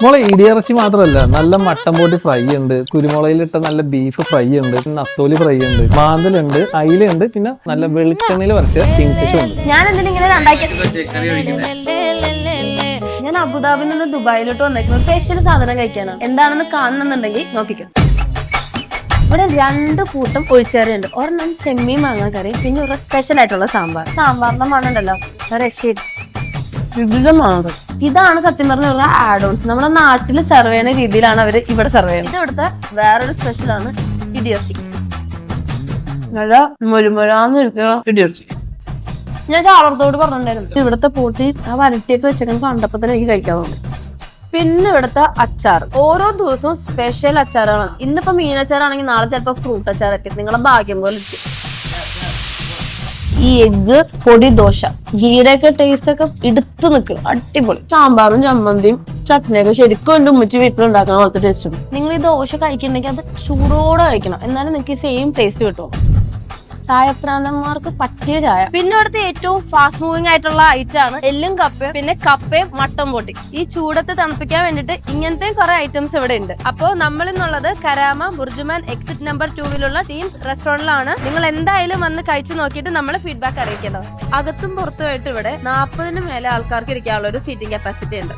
മോളെ ഇടിയിറച്ചി മാത്രമല്ല, നല്ല മട്ടൻ പോട്ടി ഫ്രൈ ഉണ്ട്, കുരുമുളകിലിട്ട നല്ല ബീഫ് ഫ്രൈ ഉണ്ട്, നത്തോലി ഫ്രൈ ഉണ്ട്, മാന്തലുണ്ട്, അയിലുണ്ട്, പിന്നെ നല്ല വെളിച്ചെണ്ണയിൽ വരച്ച കിങ് ഫിഷ് ഉണ്ട്. ഞാൻ എന്തിനാ ഇങ്ങനെ ഞാൻ അബുദാബിയിൽ നിന്ന് ദുബായിലോട്ട് വന്നേക്കുന്നത് സ്പെഷ്യൽ സാധനം കഴിക്കാനാണ്. എന്താണെന്ന് കാണണമെന്നുണ്ടെങ്കിൽ നോക്കിക്കോ. ഇവിടെ 2 കൂട്ടം ഒഴിച്ചേറി ഉണ്ട്. ഒരെണ്ണം ചെമ്മീൻ മാങ്ങ കറി, പിന്നെ ഒരു സ്പെഷ്യൽ ആയിട്ടുള്ള സാമ്പാർ. സാമ്പാറിന്റെ മണ്ണുണ്ടല്ലോ, വിവിധമാണ്. ഇതാണ് സത്യം പറഞ്ഞ ആഡ് ഓൺസ്. നമ്മുടെ നാട്ടിൽ സെർവ് ചെയ്യുന്ന രീതിയിലാണ് അവർ ഇവിടെ സെർവ് ചെയ്യുന്നത്. ഇത് ഇവിടുത്തെ വേറൊരു സ്പെഷ്യലാണ് ഇടിയർച്ചി. നല്ല മുരുമുരാന്ന് ഇരിക്കുന്ന ഇടിയർച്ചി. ഞാൻ ചാളർത്തോട് പറഞ്ഞിട്ടുണ്ടായിരുന്നു ഇവിടുത്തെ പോട്ടി ആ വരട്ടിയൊക്കെ വെച്ചേക്കാൻ കണ്ടപ്പോ തന്നെ എനിക്ക് കഴിക്കാൻ തോന്നി. പിന്നെ ഇവിടുത്തെ അച്ചാർ ഓരോ ദിവസവും സ്പെഷ്യൽ അച്ചാറുകളാണ്. ഇന്നിപ്പോ മീനച്ചാറാണെങ്കിൽ നാളെ ചിലപ്പോ ഫ്രൂട്ട് അച്ചാറൊക്കെ നിങ്ങളെ ഭാഗ്യം പോലെ ഇരിക്കും. ഈ എഗ്ഗ് പൊടി ദോശ ഗീയുടെ ഒക്കെ ടേസ്റ്റ് ഒക്കെ എടുത്തു നിൽക്കും, അടിപൊളി. സാമ്പാറും ചമ്മന്തിയും ചട്നിയൊക്കെ ശരിക്കും എന്റെ ഉമ്മച്ചി വീട്ടിലുണ്ടാക്കുന്ന പോലത്തെ ടേസ്റ്റ് ഉണ്ട്. നിങ്ങൾ ഈ ദോശ കഴിക്കണമെങ്കിൽ അത് ചൂടോടെ കഴിക്കണം, എന്നാലും നിങ്ങൾക്ക് സെയിം ടേസ്റ്റ് കിട്ടും. ചായപ്രാന്തന്മാർക്ക് പറ്റിയ ചായ. പിന്നെ ഇവിടുത്തെ ഏറ്റവും ഫാസ്റ്റ് മൂവിംഗ് ആയിട്ടുള്ള ഐറ്റം ആണ് എല്ലും കപ്പയും, പിന്നെ കപ്പയും മട്ടൻ പൊട്ടി. ഈ ചൂടത്ത് തണുപ്പിക്കാൻ വേണ്ടിട്ട് ഇങ്ങനത്തെ കുറെ ഐറ്റംസ് ഇവിടെ ഉണ്ട്. അപ്പോൾ നമ്മൾ ഇന്നുള്ളത് Karama BurJuman exit number 2 team റെസ്റ്റോറന്റിലാണ്. നിങ്ങൾ എന്തായാലും വന്ന് കഴിച്ചു നോക്കിയിട്ട് നമ്മളെ ഫീഡ്ബാക്ക് അറിയിക്കേണ്ടത്. അകത്തും പുറത്തുമായിട്ട് ഇവിടെ 40-ന് മേലെ ആൾക്കാർക്ക് ഇരിക്കാനുള്ള ഒരു സീറ്റിംഗ് കപ്പാസിറ്റി ഉണ്ട്.